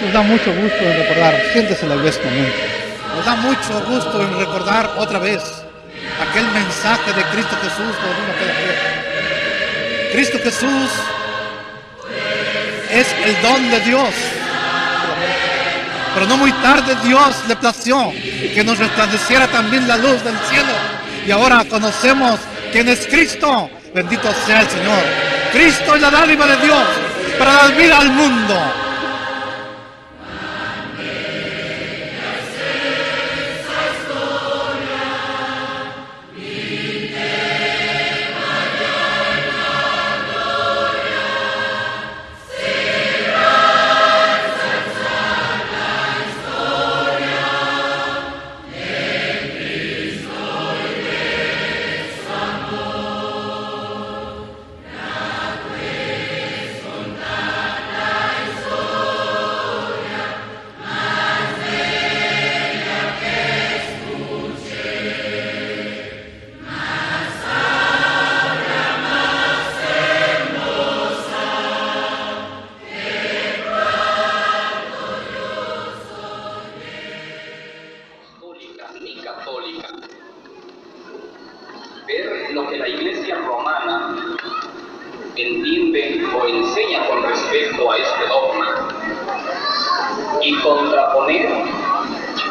Nos da mucho gusto en recordar, siéntese la iglesia conmigo. Nos da mucho gusto en recordar otra vez aquel mensaje de Cristo Jesús que vino a aquella tierra. Cristo Jesús es el don de Dios. Pero no muy tarde Dios le plació que nos resplandeciera también la luz del cielo. Y ahora conocemos quién es Cristo. Bendito sea el Señor. Cristo es la dádiva de Dios para dar vida al mundo. Ver lo que la Iglesia romana entiende o enseña con respecto a este dogma y contraponer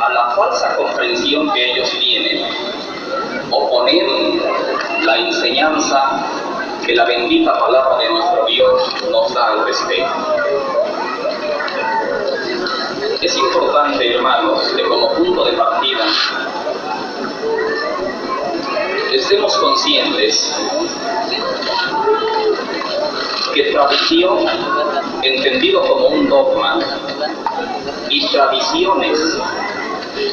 a la falsa comprensión que ellos tienen, oponer la enseñanza que la bendita palabra de nuestro Dios nos da al respecto. Es importante, hermanos, que como punto de partida estemos conscientes que tradición, entendido como un dogma, y tradiciones,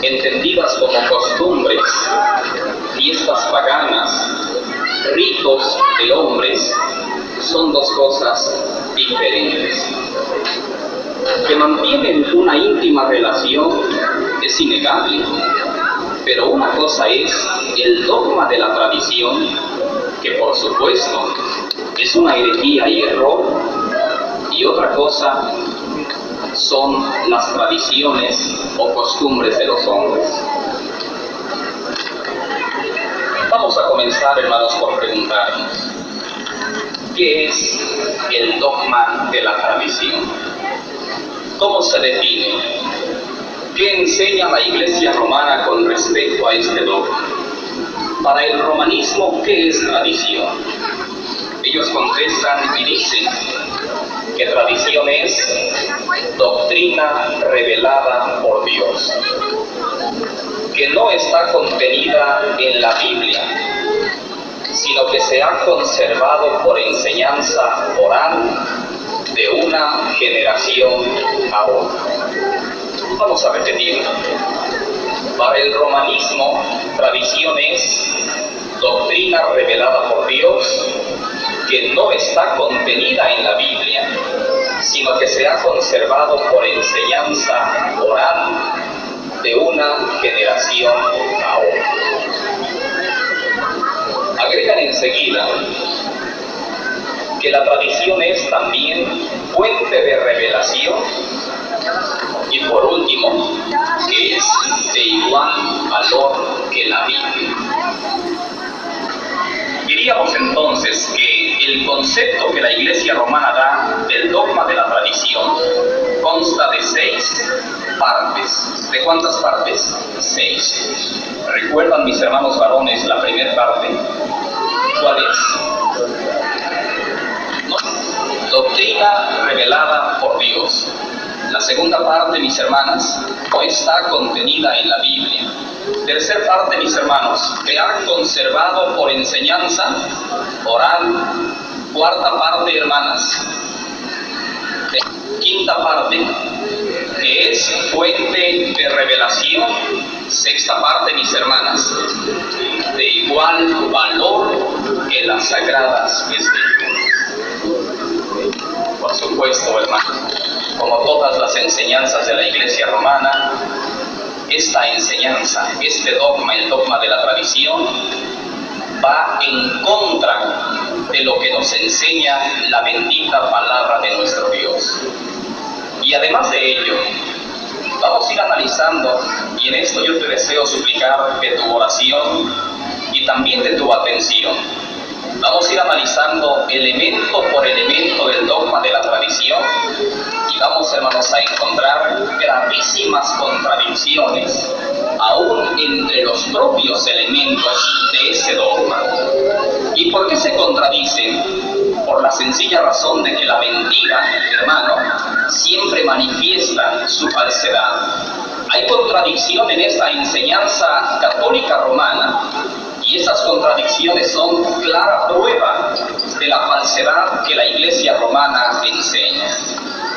entendidas como costumbres, fiestas paganas, ritos de hombres, son dos cosas diferentes. Que mantienen una íntima relación es innegable, pero una cosa es el dogma de la tradición, que por supuesto es una herejía y error, y otra cosa son las tradiciones o costumbres de los hombres. Vamos a comenzar, hermanos, por preguntarnos, ¿qué es el dogma de la tradición? ¿Cómo se define? ¿Qué enseña la Iglesia romana con respecto a este dogma? Para el romanismo, ¿qué es tradición? Ellos contestan y dicen que tradición es doctrina revelada por Dios, que no está contenida en la Biblia, sino que se ha conservado por enseñanza oral de una generación a otra. Vamos a repetir. Para el romanismo, tradición es doctrina revelada por Dios, que no está contenida en la Biblia, sino que se ha conservado por enseñanza oral de una generación a otra. Agregan enseguida que la tradición es también fuente de revelación, y por último, que es de igual valor que la Biblia. Diríamos entonces que el concepto que la Iglesia romana da del dogma de la tradición consta de 6 partes. ¿De cuántas partes? 6. ¿Recuerdan, mis hermanos varones, la primera parte? ¿Cuál es? Doctrina revelada por Dios. La segunda parte, mis hermanas, no está contenida en la Biblia. Tercer parte, mis hermanos, que ha conservado por enseñanza oral. Cuarta parte, hermanas, Quinta parte, que es fuente de revelación. Sexta parte, mis hermanas, de igual valor que las sagradas escrituras. Por supuesto, hermano, como todas las enseñanzas de la Iglesia romana, esta enseñanza, este dogma, el dogma de la tradición, va en contra de lo que nos enseña la bendita palabra de nuestro Dios. Y además de ello, vamos a ir analizando, y en esto yo te deseo suplicar de tu oración y también de tu atención. Vamos a ir analizando elemento por elemento del dogma de la tradición y vamos, hermanos, a encontrar gravísimas contradicciones, aún entre los propios elementos de ese dogma. ¿Y por qué se contradicen? Por la sencilla razón de que la mentira, hermano, siempre manifiesta su falsedad. Hay contradicción en esta enseñanza católica romana, y esas contradicciones son clara prueba de la falsedad que la Iglesia romana enseña.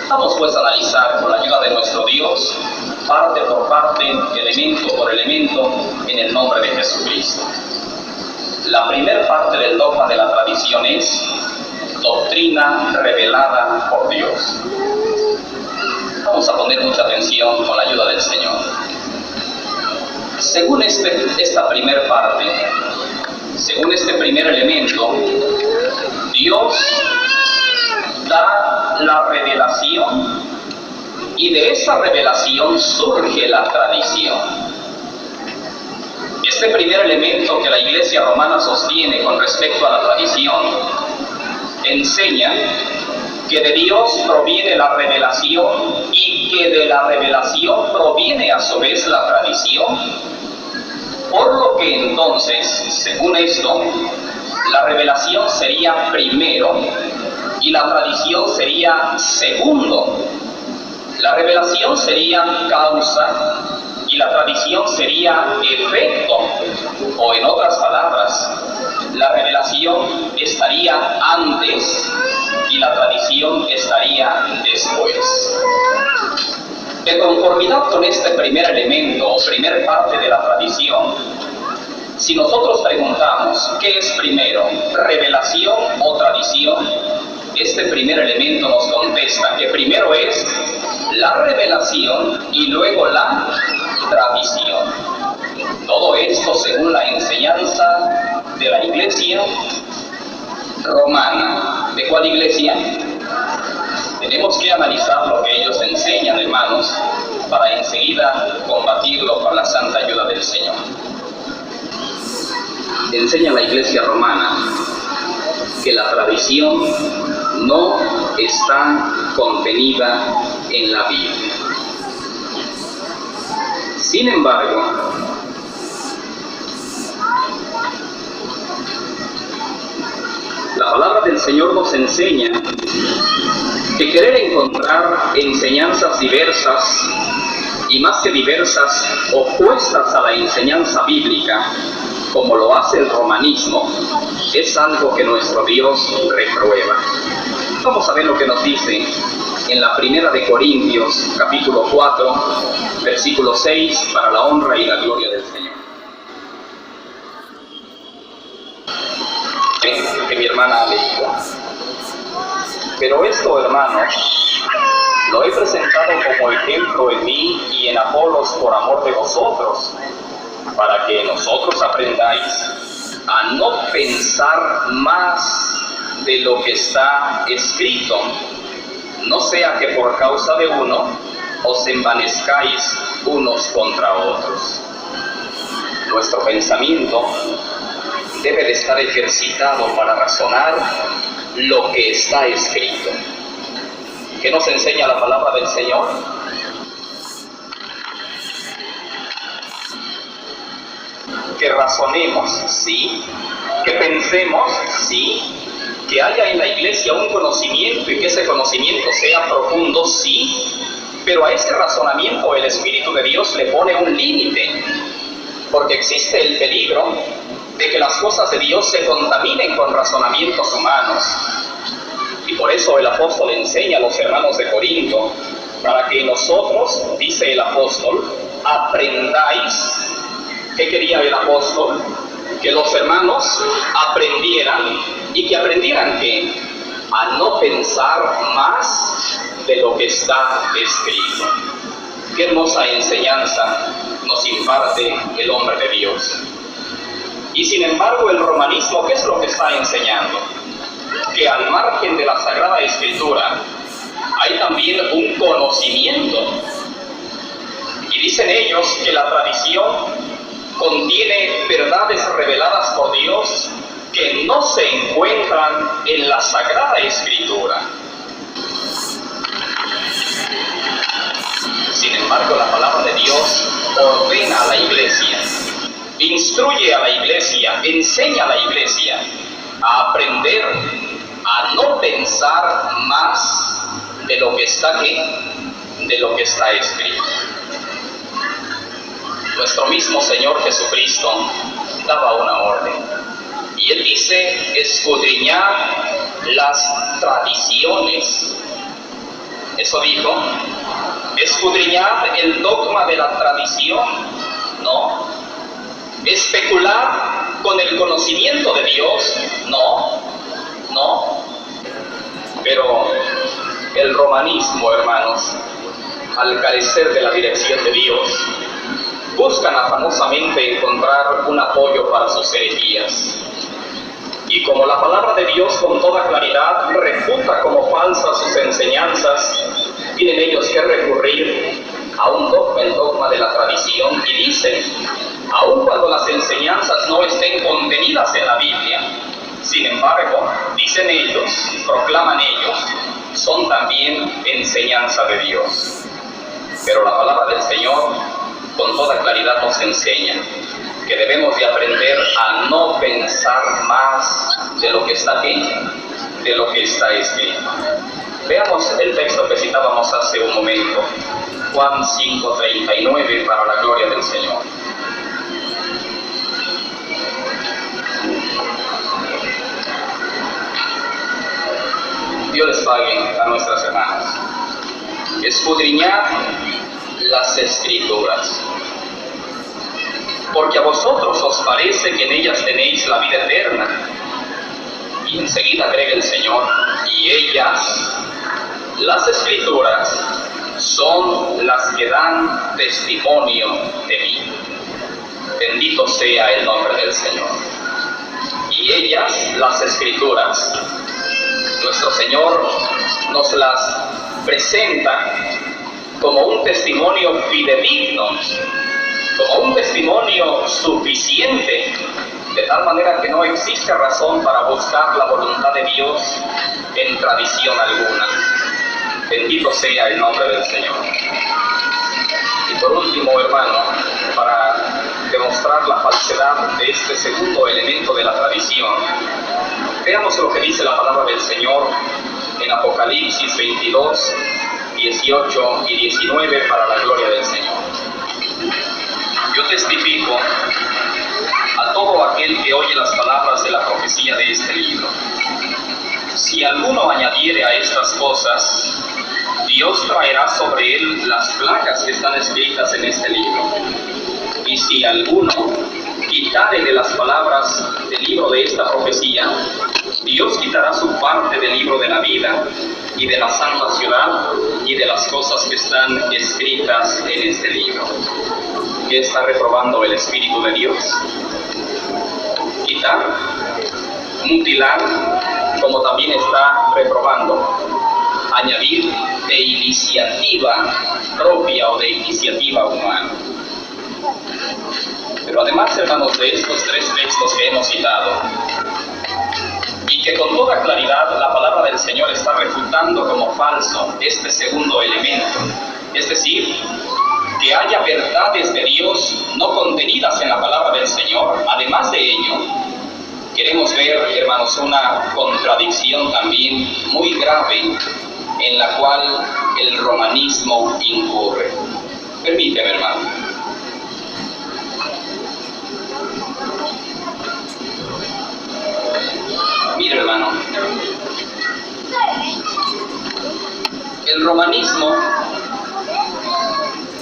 Vamos pues a analizar con la ayuda de nuestro Dios, parte por parte, elemento por elemento, en el nombre de Jesucristo. La primera parte del dogma de la tradición es doctrina revelada por Dios. Vamos a poner mucha atención con la ayuda del Señor. Según esta primera parte, según este primer elemento, Dios da la revelación y de esa revelación surge la tradición. Este primer elemento que la Iglesia romana sostiene con respecto a la tradición enseña que de Dios proviene la revelación y que de la revelación proviene a su vez la tradición. Por lo que entonces, según esto, la revelación sería primero y la tradición sería segundo. La revelación sería causa y la tradición sería efecto, o en otras palabras, la revelación estaría antes y la tradición estaría después. De conformidad con este primer elemento o primer parte de la tradición, si nosotros preguntamos ¿qué es primero, revelación o tradición?, este primer elemento nos contesta que primero es la revelación y luego la tradición. Todo esto según la enseñanza de la Iglesia romana. ¿De cuál iglesia? Tenemos que analizar lo que ellos enseñan, hermanos, para enseguida combatirlo con la santa ayuda del Señor. Enseña la Iglesia romana que la tradición no está contenida en la Biblia. Sin embargo, la palabra del Señor nos enseña que querer encontrar enseñanzas diversas, y más que diversas, opuestas a la enseñanza bíblica, como lo hace el romanismo, es algo que nuestro Dios reprueba. Vamos a ver lo que nos dice en la primera de Corintios, capítulo 4, versículo 6, para la honra y la gloria del Señor. Que mi hermana ha leído. Pero esto, hermanos, lo he presentado como ejemplo en mí y en Apolos por amor de vosotros, para que nosotros aprendáis a no pensar más de lo que está escrito, no sea que por causa de uno os envanezcáis unos contra otros. Nuestro pensamiento debe de estar ejercitado para razonar lo que está escrito. ¿Qué nos enseña la palabra del Señor? Que razonemos, sí. Que pensemos, sí. Que haya en la iglesia un conocimiento y que ese conocimiento sea profundo, sí. Pero a ese razonamiento el Espíritu de Dios le pone un límite, porque existe el peligro de que las cosas de Dios se contaminen con razonamientos humanos. Y por eso el apóstol enseña a los hermanos de Corinto, para que nosotros, dice el apóstol, aprendáis. ¿Qué quería el apóstol? Que los hermanos aprendieran. ¿Y que aprendieran qué? A no pensar más de lo que está escrito. Qué hermosa enseñanza nos imparte el hombre de Dios. Y sin embargo, el romanismo, ¿qué es lo que está enseñando? Que al margen de la Sagrada Escritura hay también un conocimiento. Y dicen ellos que la tradición contiene verdades reveladas por Dios que no se encuentran en la Sagrada Escritura. Sin embargo, la palabra de Dios ordena a la iglesia, instruye a la iglesia, enseña a la iglesia a aprender a no pensar más de lo que está aquí, de lo que está escrito. Nuestro mismo Señor Jesucristo daba una orden. Y Él dice, escudriñad las tradiciones. Eso dijo, escudriñad el dogma de la tradición. No. Especular con el conocimiento de Dios. No. No. Pero el romanismo, hermanos, al carecer de la dirección de Dios, buscan afanosamente encontrar un apoyo para sus herejías. Y como la palabra de Dios con toda claridad refuta como falsas sus enseñanzas, tienen ellos que recurrir a un dogma, el dogma de la tradición, y dicen, aun cuando las enseñanzas no estén contenidas en la Biblia, sin embargo, dicen ellos, proclaman ellos, son también enseñanza de Dios. Pero la palabra del Señor con toda claridad nos enseña que debemos de aprender a no pensar más de lo que está aquí, de lo que está escrito. Veamos el texto que citábamos hace un momento, Juan 5:39, para la gloria del Señor. Dios les pague a nuestras hermanas. Escudriñad las Escrituras, porque a vosotros os parece que en ellas tenéis la vida eterna. Y enseguida agrega el Señor, y ellas, las Escrituras, son las que dan testimonio de mí. Bendito sea el nombre del Señor. Y ellas, las Escrituras, nuestro Señor nos las presenta como un testimonio fidedigno, como un testimonio suficiente, de tal manera que no existe razón para buscar la voluntad de Dios en tradición alguna. Bendito sea el nombre del Señor. Y por último, hermano, para demostrar la falsedad de este segundo elemento de la tradición, veamos lo que dice la palabra del Señor en Apocalipsis 22, 18 y 19, para la gloria del Señor. Yo testifico a todo aquel que oye las palabras de la profecía de este libro. Si alguno añadiere a estas cosas, Dios traerá sobre él las plagas que están escritas en este libro. Y si alguno quitare de las palabras del libro de esta profecía, Dios quitará su parte del libro de la vida y de la santa ciudad y de las cosas que están escritas en este libro. ¿Qué está reprobando el Espíritu de Dios? Quitar, mutilar, como también está reprobando añadir de iniciativa propia o de iniciativa humana. Pero además, hermanos, de estos tres textos que hemos citado, y que con toda claridad la palabra del Señor está refutando como falso este segundo elemento, es decir, que haya verdades de Dios no contenidas en la palabra del Señor. Además de ello, queremos ver, hermanos, una contradicción también muy grave en la cual el romanismo incurre. Permíteme, hermano. Mira, hermano, El romanismo,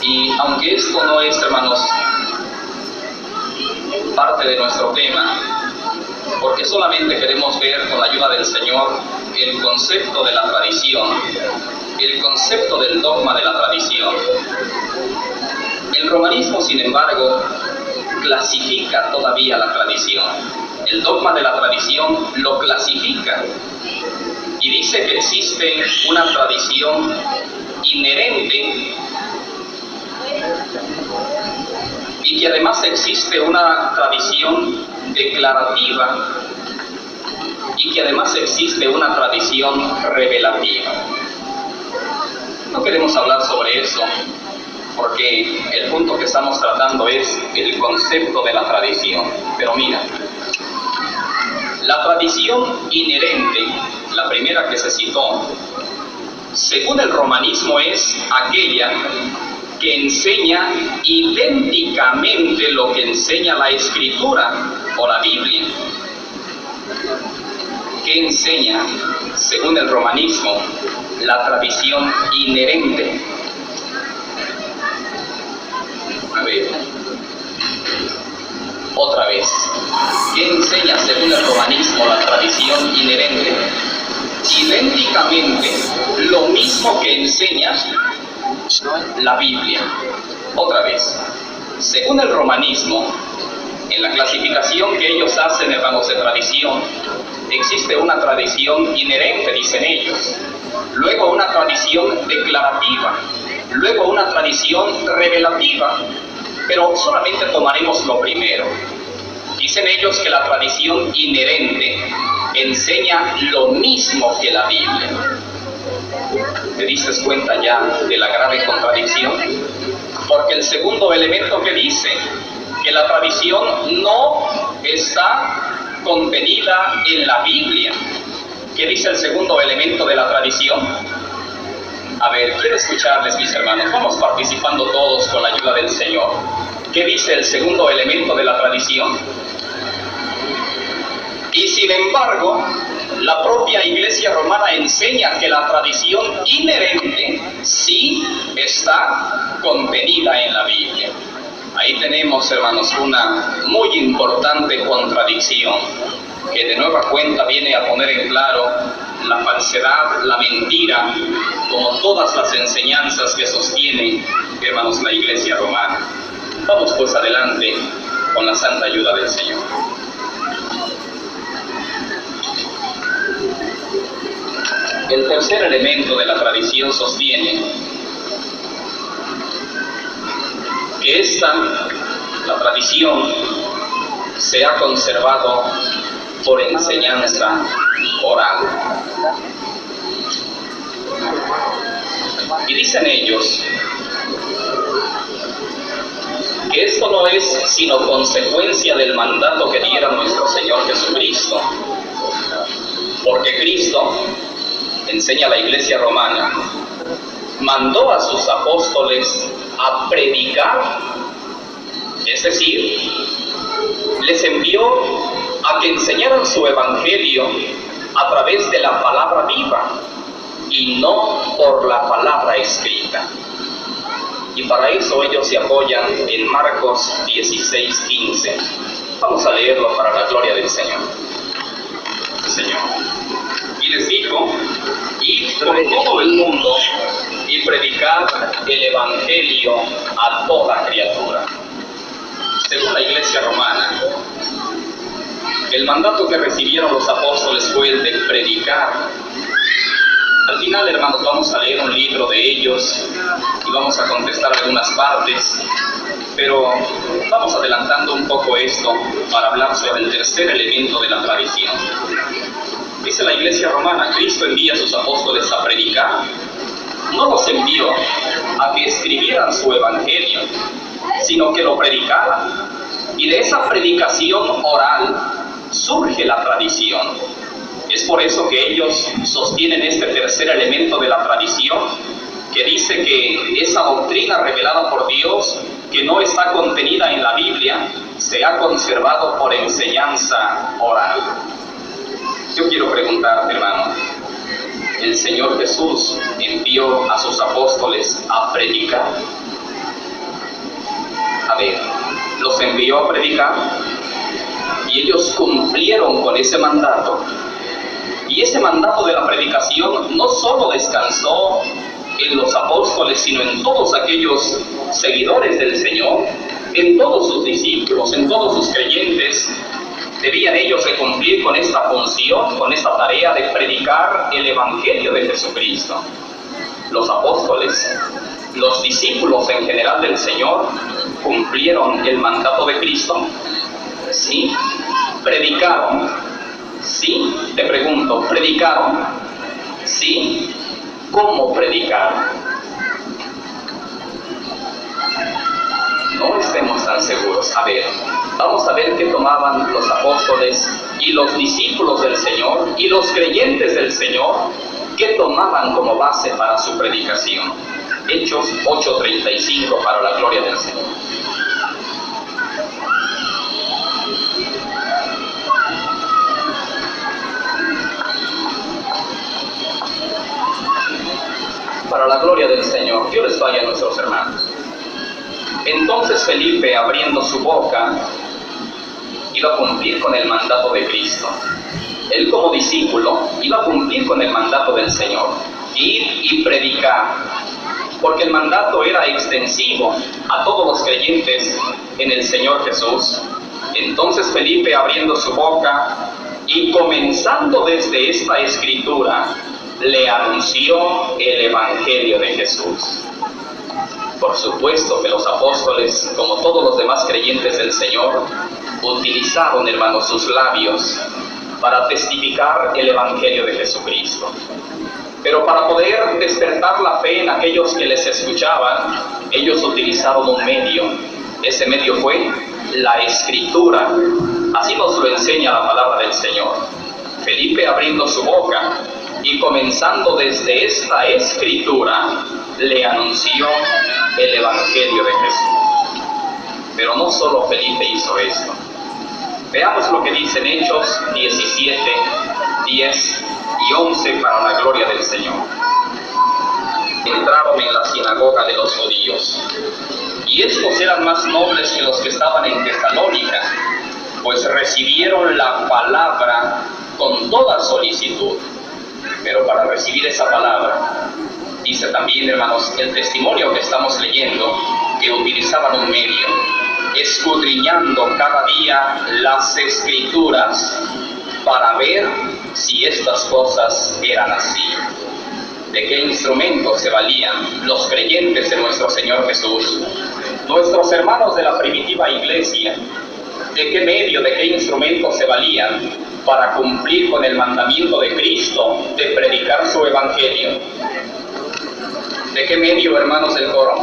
y aunque esto no es, hermanos, parte de nuestro tema, porque solamente queremos ver con la ayuda del Señor el concepto de la tradición, el concepto del dogma de la tradición. El romanismo, sin embargo, clasifica todavía la tradición. El dogma de la tradición lo clasifica y dice que existe una tradición inherente y que además existe una tradición declarativa y que además existe una tradición revelativa. No queremos hablar sobre eso porque el punto que estamos tratando es el concepto de la tradición. Pero mira, la tradición inherente, la primera que se citó, según el romanismo es aquella que enseña idénticamente lo que enseña la Escritura o la Biblia. ¿Qué enseña, según el romanismo, la tradición inherente? A ver, otra vez. ¿Qué enseña, según el romanismo, la tradición inherente? Idénticamente lo mismo que enseña la Biblia. Otra vez, según el romanismo, en la clasificación que ellos hacen, hermanos, de tradición, existe una tradición inherente, dicen ellos, luego una tradición declarativa, luego una tradición revelativa, pero solamente tomaremos lo primero. Dicen ellos que la tradición inherente enseña lo mismo que la Biblia. ¿Te diste cuenta ya de la grave contradicción? Porque el segundo elemento que dice que la tradición no está contenida en la Biblia. ¿Qué dice el segundo elemento de la tradición? A ver, quiero escucharles, mis hermanos. Vamos participando todos con la ayuda del Señor. ¿Qué dice el segundo elemento de la tradición? Y sin embargo, la propia Iglesia Romana enseña que la tradición inherente sí está contenida en la Biblia. Ahí tenemos, hermanos, una muy importante contradicción que de nueva cuenta viene a poner en claro la falsedad, la mentira, como todas las enseñanzas que sostiene, hermanos, la Iglesia Romana. Vamos pues adelante con la santa ayuda del Señor. El tercer elemento de la tradición sostiene que la tradición, se ha conservado por enseñanza oral. Y dicen ellos que esto no es sino consecuencia del mandato que diera nuestro Señor Jesucristo, porque Cristo, enseña la Iglesia Romana, mandó a sus apóstoles a predicar, es decir, les envió a que enseñaran su evangelio a través de la palabra viva y no por la palabra escrita. Y para eso ellos se apoyan en Marcos 16:15. Vamos a leerlo para la gloria del Señor. Señor. Y les dijo: id por todo el mundo y predicad el evangelio a toda criatura. Según la Iglesia Romana, el mandato que recibieron los apóstoles fue el de predicar. Al final, hermanos, vamos a leer un libro de ellos y vamos a contestar algunas partes, pero vamos adelantando un poco esto para hablar sobre el tercer elemento de la tradición. Dice la Iglesia Romana: Cristo envía a sus apóstoles a predicar. No los envió a que escribieran su evangelio, sino que lo predicaran. Y de esa predicación oral surge la tradición. Es por eso que ellos sostienen este tercer elemento de la tradición, que dice que esa doctrina revelada por Dios, que no está contenida en la Biblia, se ha conservado por enseñanza oral. Yo quiero preguntarte, hermano, el Señor Jesús envió a sus apóstoles a predicar? A ver, los envió a predicar y ellos cumplieron con ese mandato. Y ese mandato de la predicación no solo descansó en los apóstoles, sino en todos aquellos seguidores del Señor, en todos sus discípulos, en todos sus creyentes. Debían ellos de cumplir con esta función, con esta tarea de predicar el Evangelio de Jesucristo. Los apóstoles, los discípulos en general del Señor, cumplieron el mandato de Cristo. Sí, predicaron. Sí, te pregunto, ¿predicaron? Sí, ¿cómo predicaron? No estemos tan seguros. A ver, vamos a ver qué tomaban los apóstoles y los discípulos del Señor y los creyentes del Señor, qué tomaban como base para su predicación. Hechos 8:35, para la gloria del Señor. Para la gloria del Señor. Dios les pague a nuestros hermanos. Entonces Felipe, abriendo su boca, iba a cumplir con el mandato de Cristo. Él como discípulo iba a cumplir con el mandato del Señor, ir y predicar, porque el mandato era extensivo a todos los creyentes en el Señor Jesús. Entonces Felipe, abriendo su boca y comenzando desde esta escritura, le anunció el Evangelio de Jesús. Por supuesto que los apóstoles, como todos los demás creyentes del Señor, utilizaron, hermanos, sus labios para testificar el Evangelio de Jesucristo. Pero para poder despertar la fe en aquellos que les escuchaban, ellos utilizaron un medio. Ese medio fue la Escritura. Así nos lo enseña la palabra del Señor. Felipe, abriendo su boca y comenzando desde esta Escritura, le anunció el Evangelio de Jesús. Pero no solo Felipe hizo esto. Veamos lo que dice en Hechos 17, 10 y 11, para la gloria del Señor. Entraron en la sinagoga de los judíos, y estos eran más nobles que los que estaban en Tesalónica, pues recibieron la palabra con toda solicitud. Pero para recibir esa palabra, dice también, hermanos, el testimonio que estamos leyendo, que utilizaban un medio, escudriñando cada día las Escrituras para ver si estas cosas eran así. ¿De qué instrumentos se valían los creyentes de nuestro Señor Jesús? Nuestros hermanos de la primitiva iglesia, ¿de qué medio, de qué instrumentos se valían para cumplir con el mandamiento de Cristo de predicar su Evangelio? ¿De qué medio, hermanos del coro?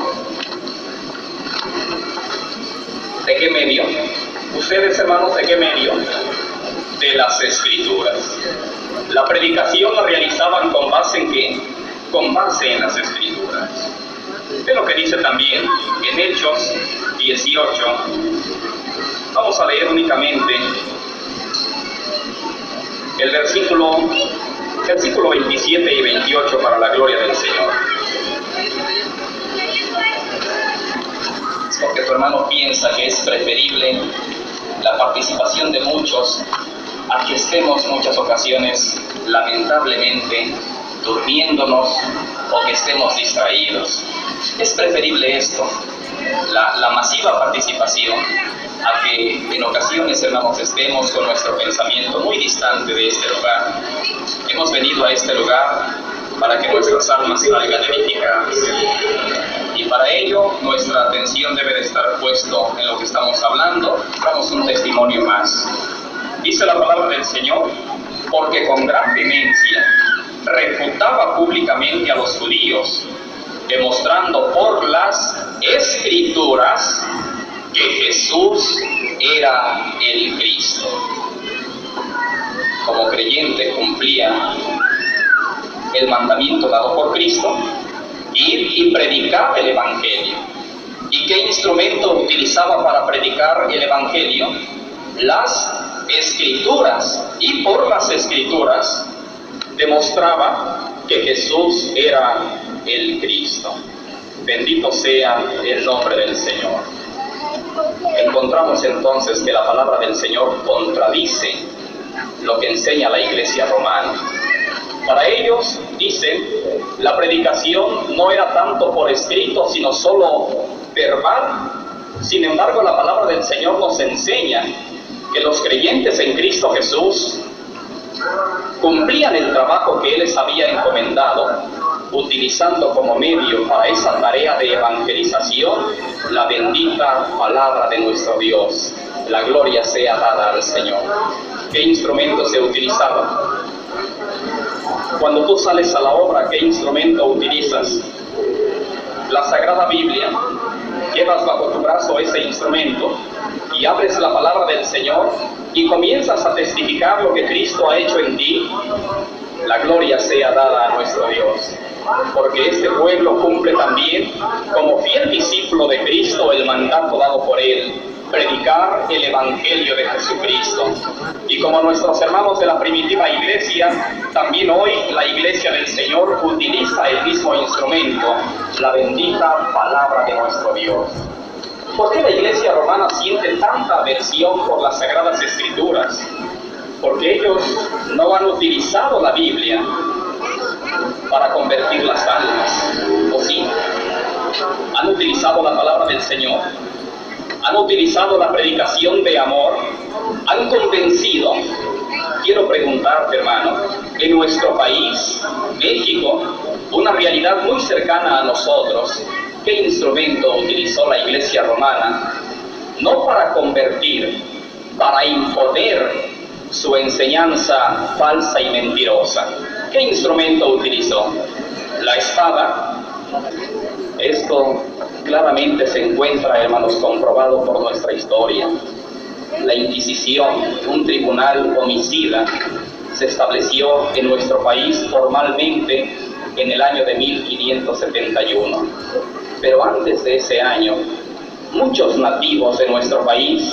¿De qué medio? Ustedes, hermanos, ¿de qué medio? De las Escrituras. La predicación la realizaban con base en ¿qué? Con base en las Escrituras. Es lo que dice también en Hechos 18. Vamos a leer únicamente el versículo 27 y 28 para la gloria del Señor. Es porque tu hermano piensa que es preferible la participación de muchos a que estemos muchas ocasiones, lamentablemente, durmiéndonos o que estemos distraídos. Es preferible esto, la masiva participación, a que en ocasiones, hermanos, estemos con nuestro pensamiento muy distante de este lugar. Hemos venido a este lugar para que nuestras almas salgan edificadas, y para ello nuestra atención debe de estar puesto en lo que estamos hablando. Damos un testimonio más. Dice la palabra del Señor, porque con gran vehemencia refutaba públicamente a los judíos, demostrando por las Escrituras que Jesús era el Cristo. Como creyente cumplía el mandamiento dado por Cristo, ir y predicar el Evangelio. ¿Y qué instrumento utilizaba para predicar el Evangelio? Las Escrituras. Y por las Escrituras demostraba que que Jesús era el Cristo. Bendito sea el nombre del Señor. Encontramos entonces que la palabra del Señor contradice lo que enseña la Iglesia romana. Para ellos, dicen, la predicación no era tanto por escrito, sino solo verbal. Sin embargo, la palabra del Señor nos enseña que los creyentes en Cristo Jesús cumplían el trabajo que Él les había encomendado, utilizando como medio para esa tarea de evangelización la bendita palabra de nuestro Dios. La gloria sea dada al Señor. ¿Qué instrumento se utilizaba? Cuando tú sales a la obra, ¿qué instrumento utilizas? La Sagrada Biblia. Llevas bajo tu brazo ese instrumento y abres la palabra del Señor y comienzas a testificar lo que Cristo ha hecho en ti. La gloria sea dada a nuestro Dios, porque este pueblo cumple también, como fiel discípulo de Cristo, el mandato dado por Él, predicar el Evangelio de Jesucristo. Y como nuestros hermanos de la primitiva iglesia, también hoy la iglesia del Señor utiliza el mismo instrumento, la bendita palabra de nuestro Dios. ¿Por qué la iglesia romana siente tanta aversión por las Sagradas Escrituras? Porque ellos no han utilizado la Biblia para convertir las almas, ¿o sí? Han utilizado la palabra del Señor, han utilizado la predicación de amor, han convencido. Quiero preguntarte, hermano, en nuestro país, México, una realidad muy cercana a nosotros, ¿qué instrumento utilizó la iglesia romana? No para convertir, para imponer su enseñanza falsa y mentirosa. ¿Qué instrumento utilizó? La espada. Esto claramente se encuentra, hermanos, comprobado por nuestra historia. La Inquisición, un tribunal homicida, se estableció en nuestro país formalmente en el año de 1571. Pero antes de ese año, muchos nativos de nuestro país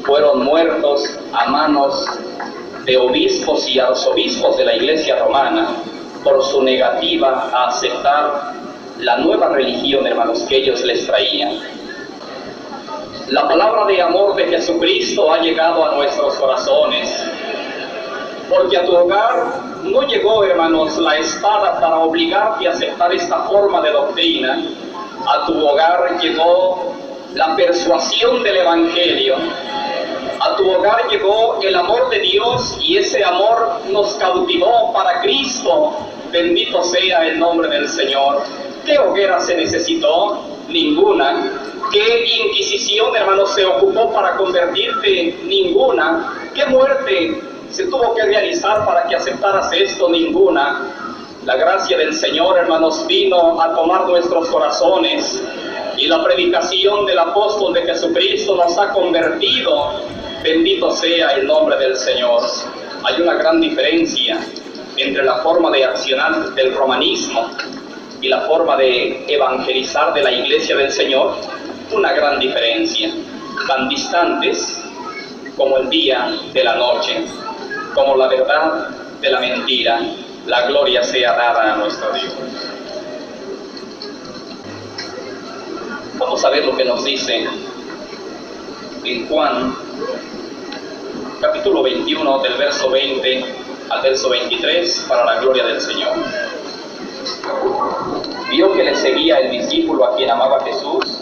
fueron muertos a manos de obispos y arzobispos de la Iglesia romana por su negativa a aceptar la nueva religión, hermanos, que ellos les traían. La palabra de amor de Jesucristo ha llegado a nuestros corazones, porque a tu hogar no llegó, hermanos, la espada para obligarte a aceptar esta forma de doctrina. A tu hogar llegó la persuasión del Evangelio. A tu hogar llegó el amor de Dios y ese amor nos cautivó para Cristo. Bendito sea el nombre del Señor. ¿Qué hoguera se necesitó? Ninguna. ¿Qué inquisición, hermanos, se ocupó para convertirte? Ninguna. ¿Qué muerte se tuvo que realizar para que aceptaras esto? Ninguna. La gracia del Señor, hermanos, vino a tomar nuestros corazones y la predicación del apóstol de Jesucristo nos ha convertido. Bendito sea el nombre del Señor. Hay una gran diferencia entre la forma de accionar del romanismo y la forma de evangelizar de la iglesia del Señor. Una gran diferencia, tan distantes como el día de la noche, como la verdad de la mentira. La gloria sea dada a nuestro Dios. Vamos a ver lo que nos dice en Juan, capítulo 21, del verso 20 al verso 23, para la gloria del Señor. Vio que le seguía el discípulo a quien amaba Jesús,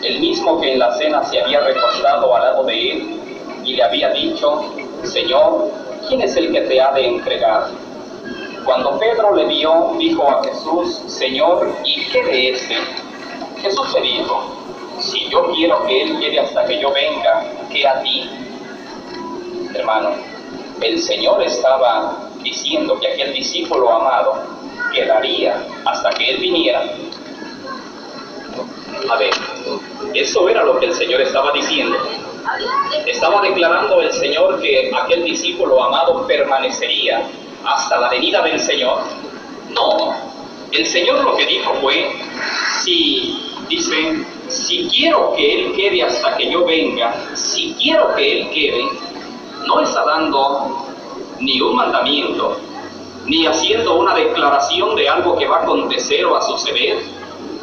el mismo que en la cena se había recostado al lado de él, y le había dicho: Señor, ¿quién es el que te ha de entregar? Cuando Pedro le vio, dijo a Jesús: Señor, ¿y qué de este? Jesús le dijo: si yo quiero que él quede hasta que yo venga, ¿qué a ti? Hermano, el Señor estaba diciendo que aquel discípulo amado quedaría hasta que él viniera. A ver, eso era lo que el Señor estaba diciendo. Estaba declarando el Señor que aquel discípulo amado permanecería hasta la venida del Señor. No, el Señor lo que dijo fue: si quiero que Él quede hasta que yo venga, si quiero que Él quede, no está dando ni un mandamiento, ni haciendo una declaración de algo que va a acontecer o a suceder,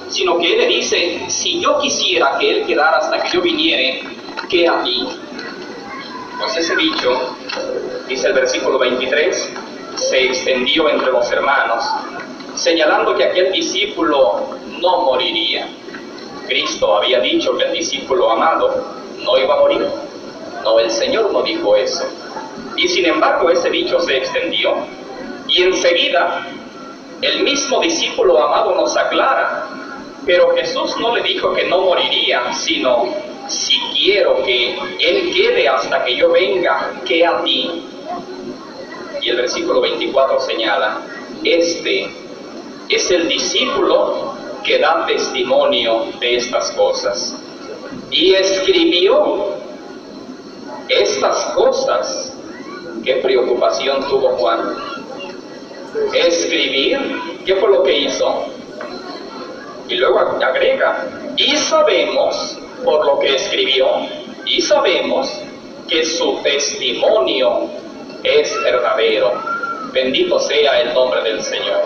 sino que él le dice, si yo quisiera que él quedara hasta que yo viniere, ¿qué a ti? Pues ese dicho, dice el versículo 23, se extendió entre los hermanos, señalando que aquel discípulo no moriría. Cristo había dicho que el discípulo amado no iba a morir. No, el Señor no dijo eso. Y sin embargo ese dicho se extendió. Y enseguida el mismo discípulo amado nos aclara, pero Jesús no le dijo que no moriría, sino, si quiero que él quede hasta que yo venga, ¿qué a ti? Y el versículo 24 señala, este es el discípulo que da testimonio de estas cosas. Y escribió estas cosas. ¿Qué preocupación tuvo Juan? Escribir, ¿qué fue lo que hizo? Y luego agrega, y sabemos, por lo que escribió, y sabemos que su testimonio es verdadero. Bendito sea el nombre del Señor.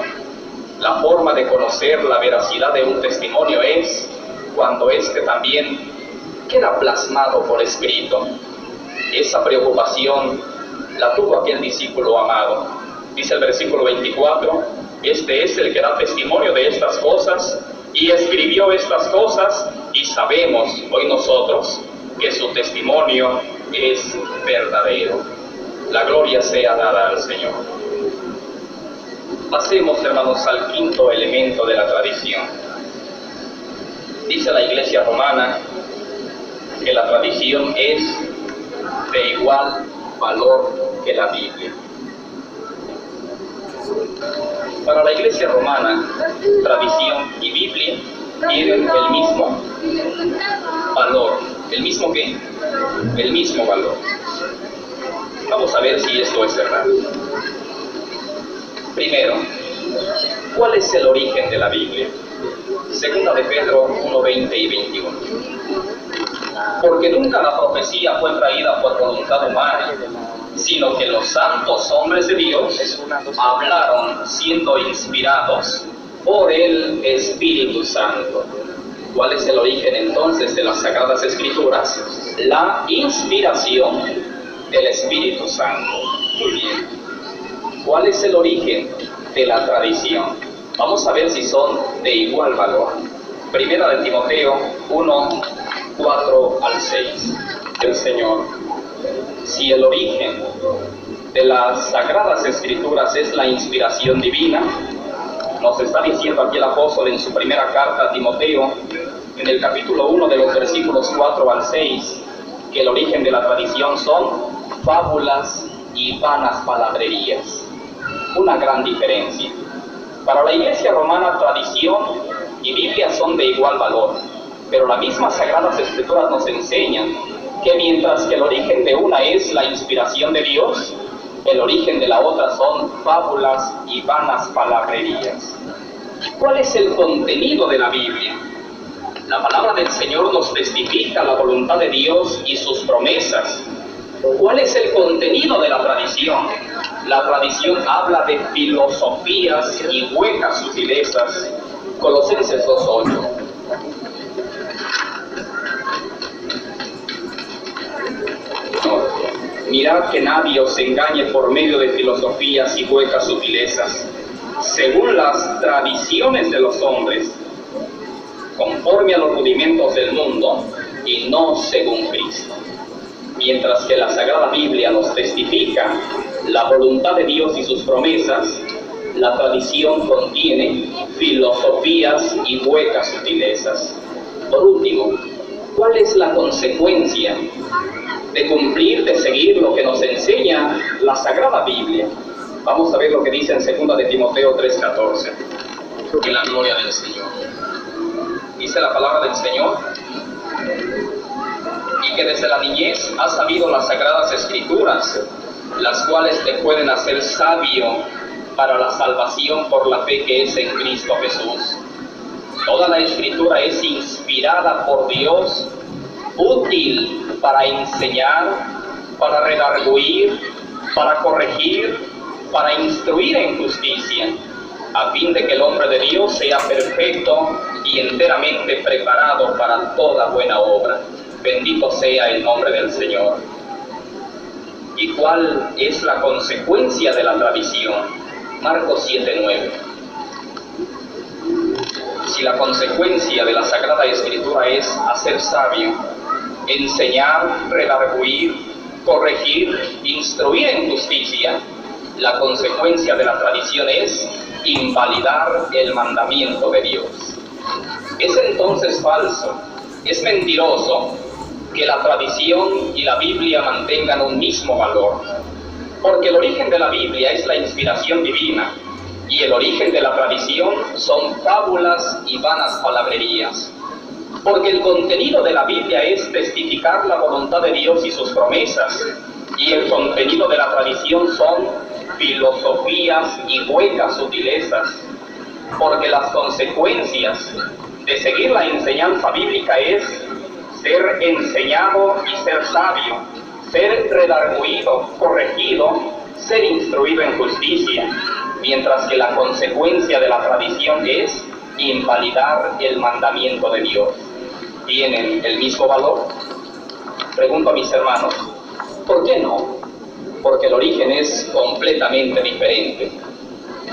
La forma de conocer la veracidad de un testimonio es cuando éste también queda plasmado por escrito. Esa preocupación la tuvo aquel discípulo amado. Dice el versículo 24, este es el que da testimonio de estas cosas y escribió estas cosas, y sabemos hoy nosotros que su testimonio es verdadero. La gloria sea dada al Señor. Pasemos, hermanos, al quinto elemento de la tradición. Dice la Iglesia romana que la tradición es de igual valor que la Biblia. Para la Iglesia romana, tradición y Biblia tienen el mismo valor. ¿El mismo qué? El mismo valor. Vamos a ver si esto es verdad. Primero, ¿cuál es el origen de la Biblia? Segunda de Pedro 1, 20 y 21. Porque nunca la profecía fue traída por voluntad humana, sino que los santos hombres de Dios hablaron siendo inspirados por el Espíritu Santo. ¿Cuál es el origen entonces de las Sagradas Escrituras? La inspiración del Espíritu Santo. Muy bien. ¿Cuál es el origen de la tradición? Vamos a ver si son de igual valor. Primera de Timoteo 1, 4 al 6. El Señor, si el origen de las Sagradas Escrituras es la inspiración divina, nos está diciendo aquí el apóstol en su primera carta a Timoteo, en el capítulo 1 de los versículos 4 al 6, que el origen de la tradición son fábulas y vanas palabrerías. Una gran diferencia. Para la Iglesia romana, tradición y Biblia son de igual valor, pero las mismas Sagradas Escrituras nos enseñan que mientras que el origen de una es la inspiración de Dios, el origen de la otra son fábulas y vanas palabrerías. ¿Cuál es el contenido de la Biblia? La palabra del Señor nos testifica la voluntad de Dios y sus promesas. ¿Cuál es el contenido de la tradición? La tradición habla de filosofías y huecas sutilezas. Colosenses 2:8. Mirad que nadie os engañe por medio de filosofías y huecas sutilezas, según las tradiciones de los hombres, conforme a los rudimentos del mundo, y no según Cristo. Mientras que la Sagrada Biblia nos testifica la voluntad de Dios y sus promesas, la tradición contiene filosofías y huecas sutilezas. Por último, ¿cuál es la consecuencia de cumplir, de seguir lo que nos enseña la Sagrada Biblia? Vamos a ver lo que dice en 2 de Timoteo 3:14. En la gloria del Señor. Dice la palabra del Señor, y que desde la niñez has sabido las Sagradas Escrituras, las cuales te pueden hacer sabio para la salvación por la fe que es en Cristo Jesús. Toda la Escritura es inspirada por Dios, útil para enseñar, para redarguir, para corregir, para instruir en justicia, a fin de que el hombre de Dios sea perfecto y enteramente preparado para toda buena obra. Bendito sea el nombre del Señor. ¿Y cuál es la consecuencia de la tradición? Marcos 7:9. Si la consecuencia de la Sagrada Escritura es hacer sabio, enseñar, redarguir, corregir, instruir en justicia, la consecuencia de la tradición es invalidar el mandamiento de Dios. Es entonces falso, es mentiroso que la tradición y la Biblia mantengan un mismo valor, porque el origen de la Biblia es la inspiración divina y el origen de la tradición son fábulas y vanas palabrerías, porque el contenido de la Biblia es testificar la voluntad de Dios y sus promesas, y el contenido de la tradición son filosofías y huecas sutilezas, porque las consecuencias de seguir la enseñanza bíblica es ser enseñado y ser sabio, ser redarguido, corregido, ser instruido en justicia, mientras que la consecuencia de la tradición es invalidar el mandamiento de Dios. ¿Tienen el mismo valor? Pregunto a mis hermanos, ¿por qué no? Porque el origen es completamente diferente,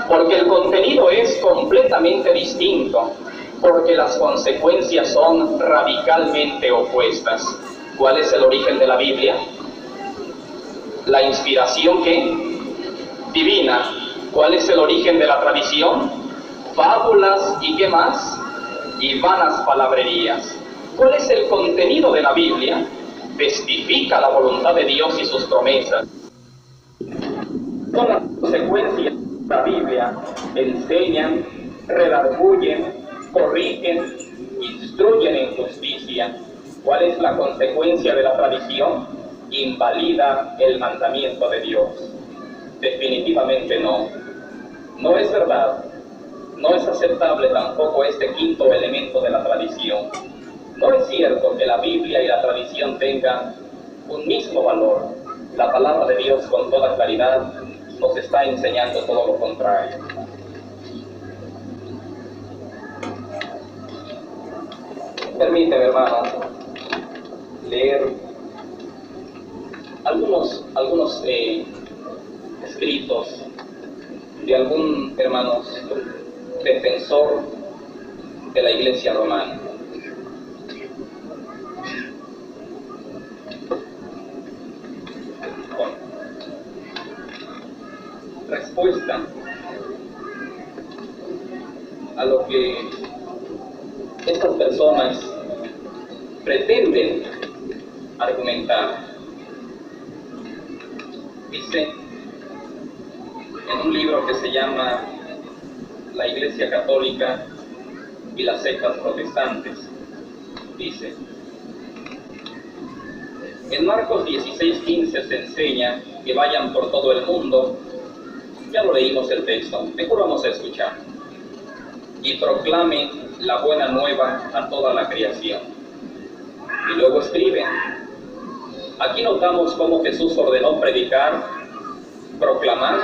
porque el contenido es completamente distinto, porque las consecuencias son radicalmente opuestas. ¿Cuál es el origen de la Biblia? La inspiración ¿qué? Divina. ¿Cuál es el origen de la tradición? Fábulas y ¿qué más? Y vanas palabrerías. ¿Cuál es el contenido de la Biblia? Testifica la voluntad de Dios y sus promesas. Son las consecuencias de la Biblia: enseñan, redarguyen, corrigen, instruyen en justicia. ¿Cuál es la consecuencia de la tradición? Invalida el mandamiento de Dios. Definitivamente no. No es verdad. No es aceptable tampoco este quinto elemento de la tradición. No es cierto que la Biblia y la tradición tengan un mismo valor. La palabra de Dios con toda claridad nos está enseñando todo lo contrario. Permíteme, hermano, leer algunos escritos de algún, hermanos, defensor de la Iglesia romana. Respuesta a lo que estas personas pretenden argumentar. Dice en un libro que se llama La Iglesia Católica y las sectas protestantes, dice: en Marcos 16:15 se enseña que vayan por todo el mundo. Ya lo leímos el texto, mejor vamos a escuchar. Y proclame la buena nueva a toda la creación. Y luego escriben. Aquí notamos cómo Jesús ordenó predicar, proclamar,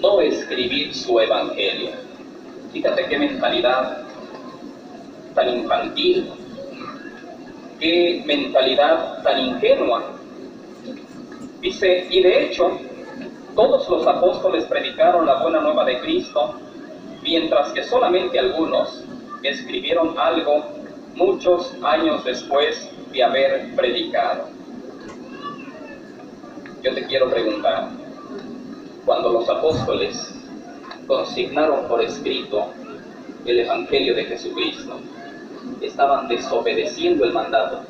no escribir su evangelio. Fíjate qué mentalidad tan infantil, qué mentalidad tan ingenua. Dice, y de hecho, todos los apóstoles predicaron la buena nueva de Cristo, mientras que solamente algunos escribieron algo muchos años después de haber predicado. Yo te quiero preguntar, cuando los apóstoles consignaron por escrito el Evangelio de Jesucristo, ¿estaban desobedeciendo el mandato?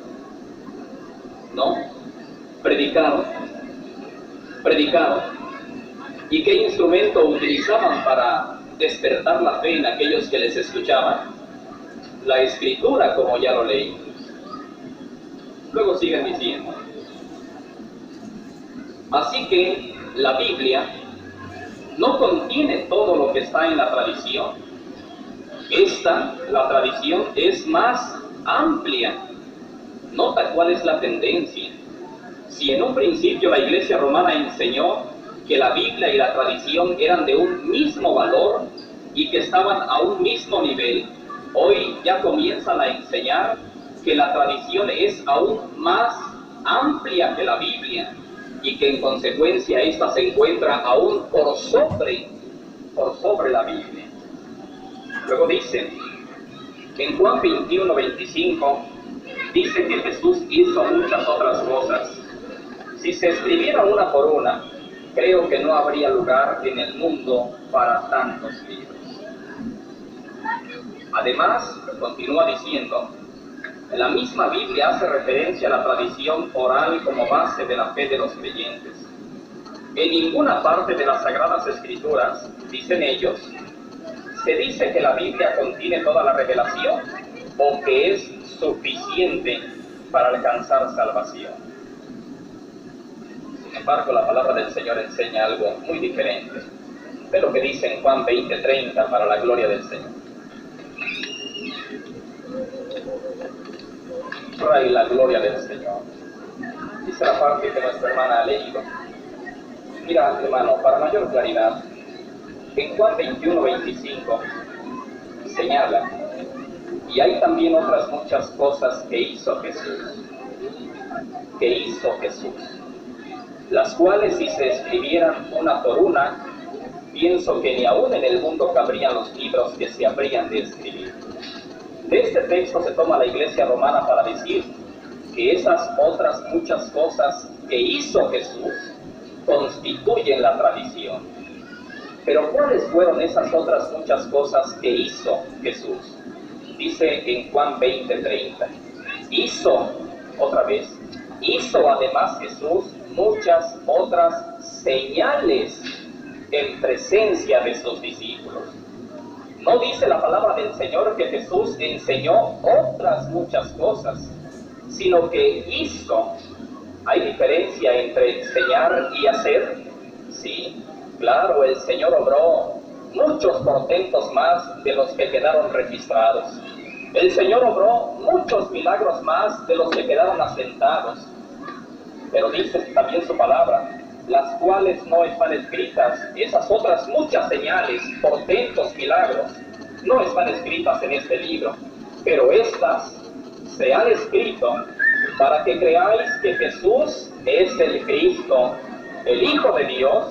No, predicaron. ¿Y qué instrumento utilizaban para despertar la fe en aquellos que les escuchaban? La Escritura, como ya lo leí. Luego siguen diciendo: así que la Biblia no contiene todo lo que está en la tradición. La tradición, es más amplia. Nota cuál es la tendencia. Si en un principio la Iglesia romana enseñó que la Biblia y la tradición eran de un mismo valor y que estaban a un mismo nivel, hoy ya comienzan a enseñar que la tradición es aún más amplia que la Biblia y que en consecuencia esta se encuentra aún por sobre la Biblia. Luego dice, en Juan 21:25, dice que Jesús hizo muchas otras cosas. Si se escribiera una por una, creo que no habría lugar en el mundo para tantos libros. Además, continúa diciendo, la misma Biblia hace referencia a la tradición oral como base de la fe de los creyentes. En ninguna parte de las Sagradas Escrituras, dicen ellos, se dice que la Biblia contiene toda la revelación o que es suficiente para alcanzar salvación. Sin embargo, la palabra del Señor enseña algo muy diferente de lo que dice en Juan 20:30 para la gloria del Señor. Y la gloria del Señor. Dice la parte que nuestra hermana ha leído. Mira, hermano, para mayor claridad, en Juan 21:25 señala, y hay también otras muchas cosas que hizo Jesús, las cuales si se escribieran una por una, pienso que ni aún en el mundo cabrían los libros que se habrían de escribir. De este texto se toma la Iglesia romana para decir que esas otras muchas cosas que hizo Jesús constituyen la tradición. Pero ¿cuáles fueron esas otras muchas cosas que hizo Jesús? Dice en Juan 20:30. Hizo además Jesús muchas otras señales en presencia de sus discípulos. No dice la palabra del Señor que Jesús enseñó otras muchas cosas, sino que hizo. ¿Hay diferencia entre enseñar y hacer? Sí, claro, el Señor obró muchos portentos más de los que quedaron registrados. El Señor obró muchos milagros más de los que quedaron asentados. Pero dice también su palabra, las cuales no están escritas, esas otras muchas señales, portentos, milagros, no están escritas en este libro, pero estas se han escrito para que creáis que Jesús es el Cristo, el Hijo de Dios,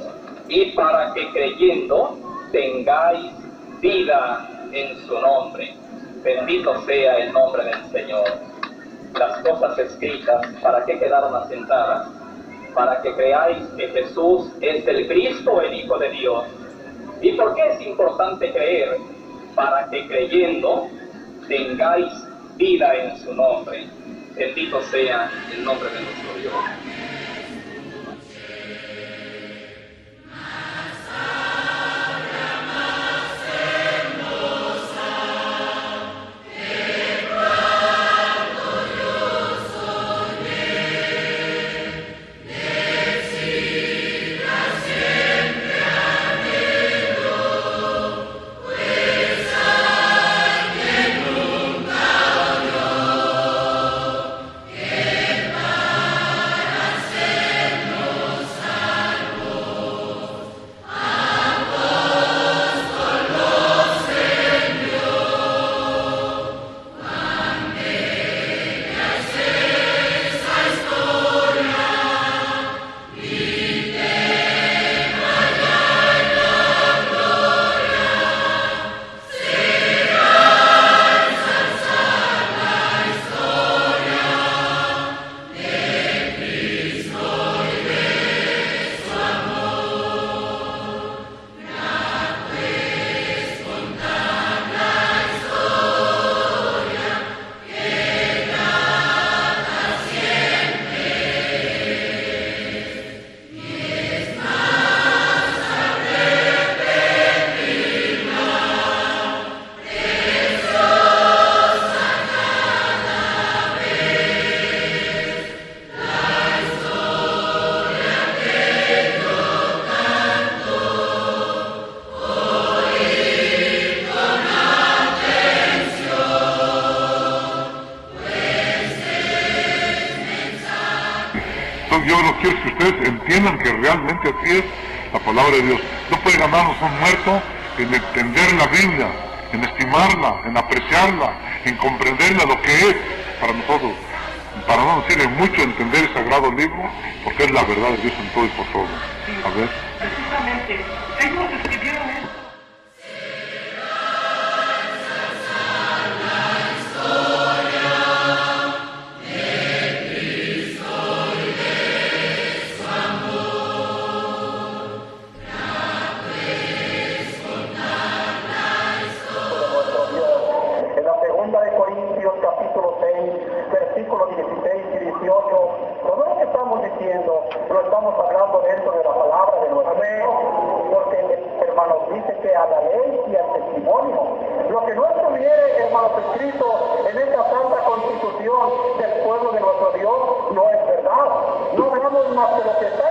y para que creyendo tengáis vida en su nombre. Bendito sea el nombre del Señor. Las cosas escritas, ¿para qué quedaron asentadas? Para que creáis que Jesús es el Cristo, el Hijo de Dios. ¿Y por qué es importante creer? Para que creyendo tengáis vida en su nombre. Bendito sea el nombre de nuestro Dios. Yo no quiero que ustedes entiendan que realmente así es la palabra de Dios. No puede ganarnos un muerto en entender la Biblia, en estimarla, en apreciarla, en comprenderla lo que es para nosotros. Para no decirle mucho entender el sagrado libro, porque es la verdad de Dios en todo y por todo. A ver. Precisamente, ellos escribieron esto. Lo estamos hablando dentro de la palabra de nuestro Dios, porque hermanos dice que a la ley y al testimonio, lo que no estuviere, hermanos, escrito en esta santa constitución del pueblo de nuestro Dios, no es verdad. No veamos más que lo que está